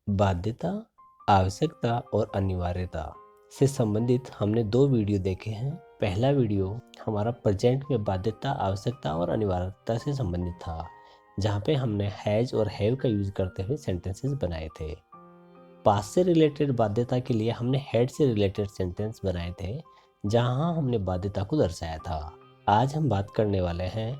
बाध्यता, आवश्यकता और अनिवार्यता से संबंधित हमने 2 वीडियो देखे हैं। पहला वीडियो हमारा प्रेजेंट में बाध्यता, आवश्यकता और अनिवार्यता से संबंधित था, जहाँ पे हमने हैज और हैव का यूज करते हुए सेंटेंसेस बनाए थे। पास्ट से रिलेटेड बाध्यता के लिए हमने हैड से रिलेटेड सेंटेंस बनाए थे, जहाँ हमने बाध्यता को दर्शाया था। आज हम बात करने वाले हैं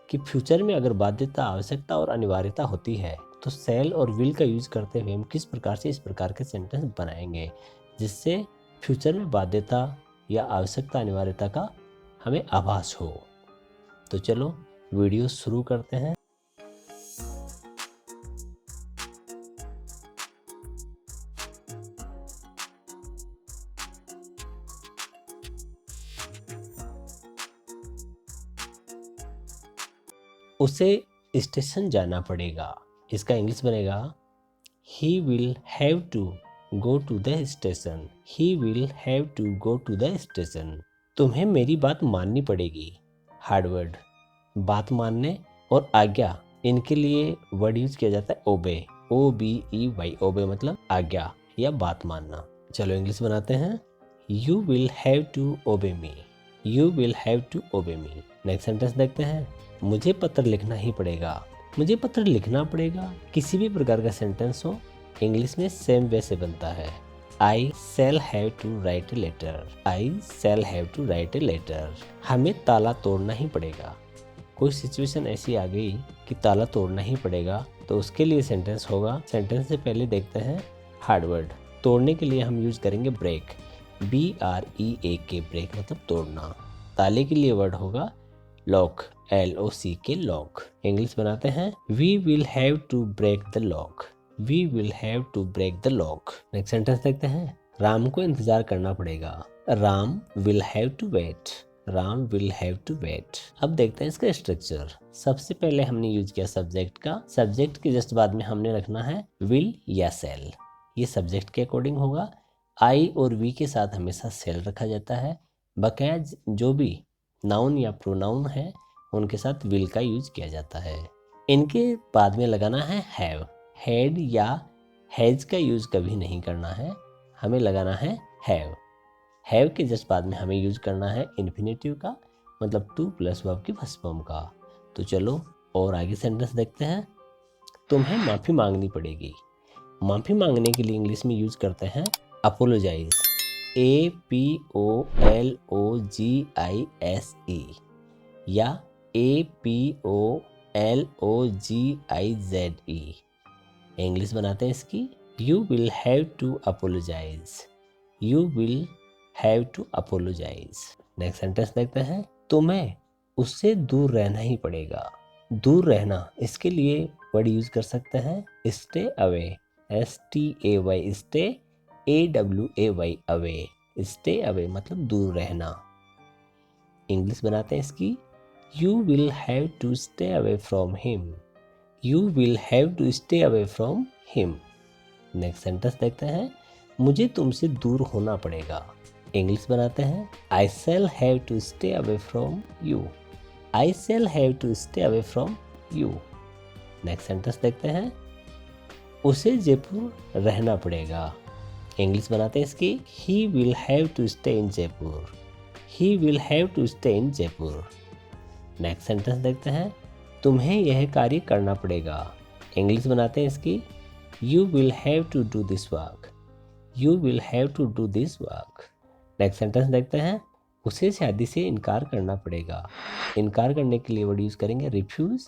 कि फ्यूचर में अगर बाध्यता, आवश्यकता और अनिवार्यता होती है तो सेल और विल का यूज करते हुए हम किस प्रकार से इस प्रकार के सेंटेंस बनाएंगे, जिससे फ्यूचर में बाध्यता या आवश्यकता, अनिवार्यता का हमें आभास हो। तो चलो वीडियो शुरू करते हैं। उसे स्टेशन जाना पड़ेगा, इसका इंग्लिश बनेगा He will have to go to the station. He will have to go to the station. तुम्हें मेरी बात माननी पड़ेगी। हार्ड वर्ड, बात मानने और आज्ञा, इनके लिए वर्ड यूज किया जाता है ओबे, OBEY। ओबे मतलब आज्ञा या बात मानना। चलो इंग्लिश बनाते हैं। You will have to obey me. You will have to obey me. Next sentence देखते हैं। मुझे पत्र लिखना ही पड़ेगा। मुझे पत्र लिखना पड़ेगा किसी भी प्रकार का सेंटेंस हो, इंग्लिश में सेम वे से बनता है। I shall have to write a letter. I shall have to write a letter. हमें ताला तोड़ना ही पड़ेगा। कोई सिचुएशन ऐसी आ गई कि ताला तोड़ना ही पड़ेगा, तो उसके लिए सेंटेंस होगा। सेंटेंस से पहले देखते हैं हार्ड वर्ड। तोड़ने के लिए हम यूज करेंगे ब्रेक, BREAK, ब्रेक मतलब तोड़ना। ताले के लिए वर्ड होगा लॉक, LOCK, लॉक। इंग्लिश बनाते हैं। We will have to break the lock. We will have to break the lock. Next sentence देखते हैं। राम को इंतजार करना पड़ेगा। Ram will have to wait. Ram will have to wait. अब देखते हैं इसका स्ट्रक्चर। सबसे पहले हमने यूज किया सब्जेक्ट का। सब्जेक्ट के जस्ट बाद में हमने रखना है विल या सेल। ये सब्जेक्ट के अकॉर्डिंग होगा। आई और वी के साथ हमेशा सेल रखा जाता है। बकाया जो भी नाउन या प्रोनाउन है उनके साथ विल का यूज किया जाता है। इनके बाद में लगाना है हैव। हैड या हैज का यूज कभी नहीं करना है, हमें लगाना है हैव। हैव के जस्ट बाद में हमें यूज करना है इन्फिनेटिव का, मतलब टू प्लस वर्ब की फर्स्ट फॉर्म का। तो चलो और आगे सेंटेंस देखते हैं। तुम्हें माफी मांगनी पड़ेगी। माफी मांगने के लिए इंग्लिश में यूज करते हैं अपोलोजाइज, APOLOGISE या APOLOGIZE। इंग्लिश बनाते हैं इसकी। You will have to apologise. You will have to apologise. Next sentence देखते हैं। तुम्हें उससे दूर रहना ही पड़ेगा। दूर रहना, इसके लिए वर्ड यूज कर सकते हैं stay away, STAY, stay, AWAY, away. Stay away मतलब दूर रहना। इंग्लिश बनाते हैं इसकी। You will have to stay away from him. You will have to stay away from him. Next sentence देखते हैं। मुझे तुमसे दूर होना पड़ेगा। इंग्लिश बनाते हैं। I shall have to stay away from you. I shall have to stay away from you. Next sentence देखते हैं। उसे जयपुर रहना पड़ेगा। इंग्लिश बनाते हैं इसकी। He will have to stay in Jaipur. He will have to stay in Jaipur. Next sentence देखते हैं। तुम्हें यह कार्य करना पड़ेगा। इंग्लिश बनाते हैं इसकी। You will have to do this work. You will have to do this work. Next sentence देखते हैं। उसे शादी से इनकार करना पड़ेगा। इनकार करने के लिए वर्ड यूज करेंगे रिफ्यूज,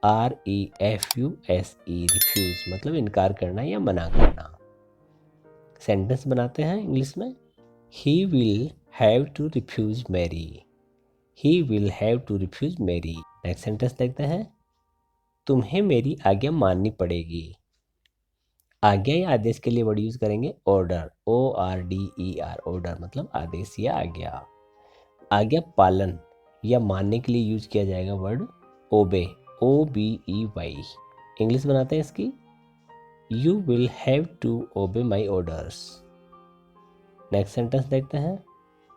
REFUSE, रिफ्यूज मतलब इनकार करना या मना करना। सेंटेंस बनाते हैं इंग्लिश में। He will have to refuse Mary. He will have to refuse Mary. Next sentence देखते हैं। तुम्हें मेरी आज्ञा माननी पड़ेगी। आज्ञा या आदेश के लिए वर्ड यूज करेंगे ऑर्डर, ORDER, ऑर्डर मतलब आदेश या आज्ञा। आज्ञा पालन या मानने के लिए यूज किया जाएगा वर्ड ओबे, OBEY। इंग्लिश बनाते हैं इसकी। You will have to obey my orders. Next sentence देखते हैं।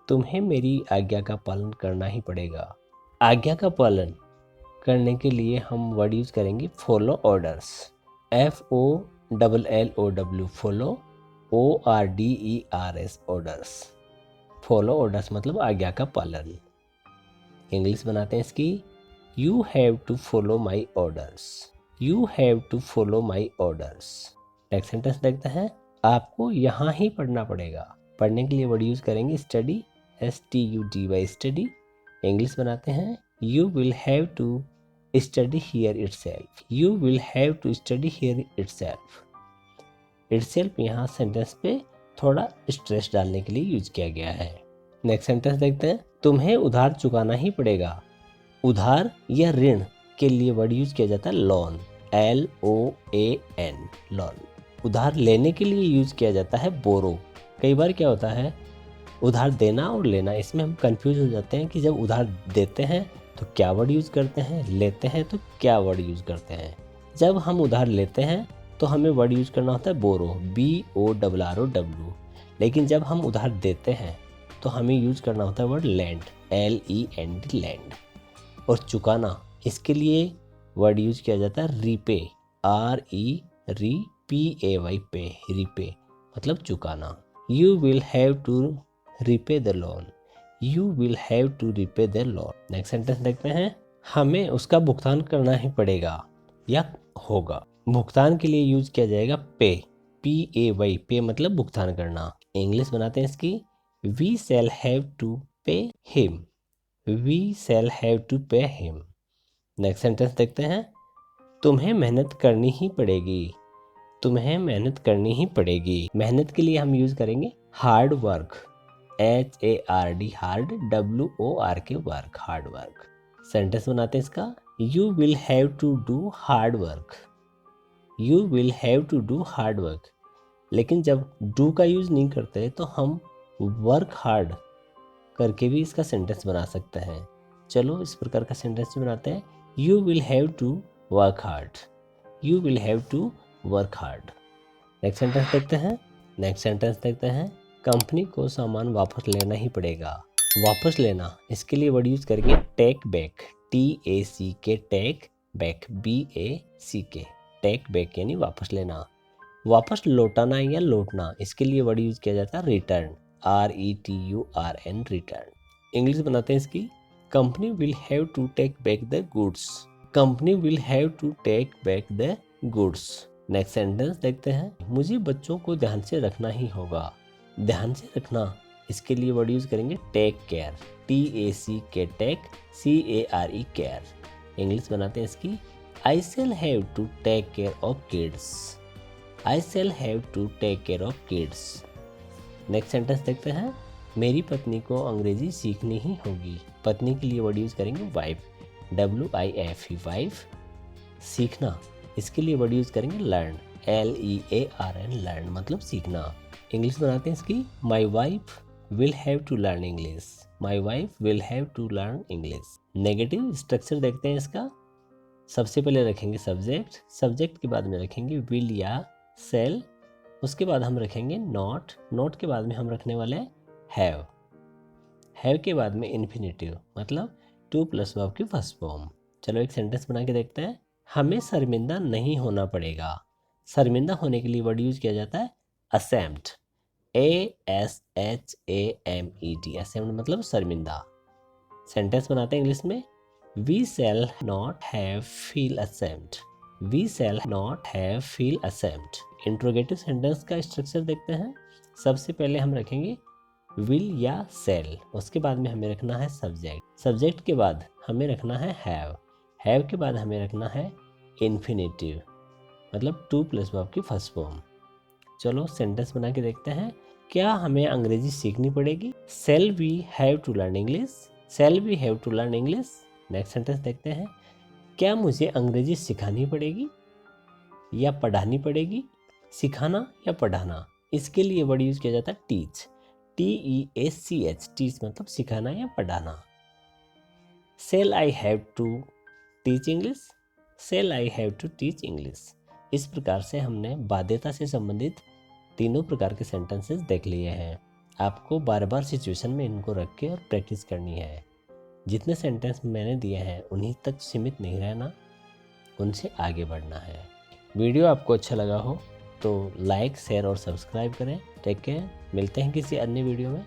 तुम्हें मेरी आज्ञा का पालन करना ही पड़ेगा। आज्ञा का पालन करने के लिए हम वर्ड यूज करेंगे follow orders, FOLLOW follow, ORDERS orders. Follow orders मतलब आज्ञा का पालन। इंग्लिश बनाते हैं इसकी, you have to follow my orders, you have to follow my orders. Next sentence देखते हैं, आपको यहाँ ही पढ़ना पड़ेगा। पढ़ने के लिए वर्ड यूज करेंगे स्टडी, STUDY स्टडी। इंग्लिश बनाते हैं, you will have to study here itself, you will have to study here itself. Itself यहाँ सेंटेंस पे थोड़ा स्ट्रेस डालने के लिए यूज किया गया है। नेक्स्ट सेंटेंस देखते हैं, तुम्हें उधार चुकाना ही पड़ेगा। उधार या ऋण के लिए वर्ड यूज किया जाता है लोन, LOAN, लोन। उधार लेने के लिए यूज किया जाता है बोरो। कई बार क्या होता है, उधार देना और लेना, इसमें हम कंफ्यूज हो जाते हैं कि जब उधार देते हैं तो क्या वर्ड यूज करते हैं, लेते हैं तो क्या वर्ड यूज करते हैं। जब हम उधार लेते हैं तो हमें वर्ड यूज करना होता है बोरो, BORROW। लेकिन जब हम उधार देते हैं तो हमें यूज करना होता है वर्ड लैंड, LEND, लैंड। और चुकाना, इसके लिए वर्ड यूज किया जाता है रीपे, REPAY, पे, रीपे मतलब चुकाना। You will have to repay the loan, you will have to repay the loan. Next sentence देखते हैं, हमें उसका भुगतान करना ही पड़ेगा या होगा। भुगतान के लिए यूज किया जाएगा पे, PAY, पे मतलब भुगतान करना। इंग्लिश बनाते हैं इसकी, we shall have to pay him, we shall have to pay him. Next sentence देखते हैं, तुम्हें मेहनत करनी ही पड़ेगी, तुम्हें मेहनत करनी ही पड़ेगी। मेहनत के लिए हम यूज करेंगे hard work, HARD, hard, WORK, work, hard work. Sentence बनाते हैं इसका, you will have to do hard work, you will have to do hard work. लेकिन जब डू का यूज नहीं करते तो हम वर्क हार्ड करके भी इसका सेंटेंस बना सकते हैं। चलो इस प्रकार का सेंटेंस बनाते हैं, you will have to work hard, you will have to work hard. Next sentence देखते हैं, नेक्स्ट सेंटेंस देखते हैं, कंपनी को सामान वापस लेना ही पड़ेगा। वापस लेना, इसके लिए वर्ड यूज करेंगे take back, TACK, take back, BACK, take back यानी वापस लेना। वापस लौटाना या लौटना, इसके लिए वर्ड यूज किया जाता है रिटर्न, RETURN, रिटर्न। इंग्लिश बनाते हैं इसकी, company will have to take back the goods, company will have to take back the goods. Next sentence देखते हैं, मुझे बच्चों को ध्यान से रखना ही होगा। ध्यान से रखना, इसके लिए वर्ड यूज करेंगे take care, TACK, take, CARE, care. English बनाते हैं इसकी, I shall have to take care of kids, I shall have to take care of kids. Next sentence देखते हैं, मेरी पत्नी को अंग्रेजी सीखनी ही होगी। पत्नी के लिए वर्ड यूज करेंगे वाइफ, WIFE, वाइफ। सीखना, इसके लिए वर्ड यूज करेंगे लर्न, LEARN, लर्न मतलब सीखना। इंग्लिश बनाते हैं इसकी, my wife will have to learn English, my wife will have to learn English. Negative structure देखते हैं इसका, सबसे पहले रखेंगे सब्जेक्ट, सब्जेक्ट के बाद में रखेंगे विल या सेल, उसके बाद हम रखेंगे नॉट, नॉट के बाद में हम रखने वाले हैव, हैव के बाद में इन्फिनेटिव मतलब टू प्लस वर्ब की फर्स्ट फॉर्म। चलो एक सेंटेंस बना के देखते हैं, हमें शर्मिंदा नहीं होना पड़ेगा। शर्मिंदा होने के लिए वर्ड यूज किया जाता है असेम्ड, ASHAMED, असेम्ड मतलब शर्मिंदा। सेंटेंस बनाते हैं इंग्लिश में, we shall not have feel ashamed, we shall not have feel ashamed. Interrogative sentence का स्ट्रक्चर देखते हैं, सबसे पहले हम रखेंगे विल या सेल, उसके बाद में हमें रखना है सब्जेक्ट, सब्जेक्ट के बाद हमें रखना है हैव, हैव के बाद हमें रखना है इन्फिनेटिव मतलब टू प्लस वर्ब की फर्स्ट फॉर्म। चलो सेंटेंस बना के देखते हैं, क्या हमें अंग्रेजी सीखनी पड़ेगी? Shall we have to learn English, shall we have to learn English. Next sentence देखते हैं, क्या मुझे अंग्रेजी सिखानी पड़ेगी या पढ़ानी पड़ेगी? सिखाना या पढ़ाना, इसके लिए वर्ड यूज किया जाता है टीच, TEACH, टीच मतलब सिखाना या पढ़ाना। Shall I have to teach English, shall I have to teach English. इस प्रकार से हमने बाध्यता से संबंधित तीनों प्रकार के सेंटेंसेस देख लिए हैं। आपको बार बार सिचुएशन में इनको रख के और प्रैक्टिस करनी है। जितने सेंटेंस मैंने दिए हैं उन्हीं तक सीमित नहीं रहना, उनसे आगे बढ़ना है। वीडियो आपको अच्छा लगा हो तो लाइक शेयर और सब्सक्राइब करें। टेक केयर, मिलते हैं किसी अन्य वीडियो में।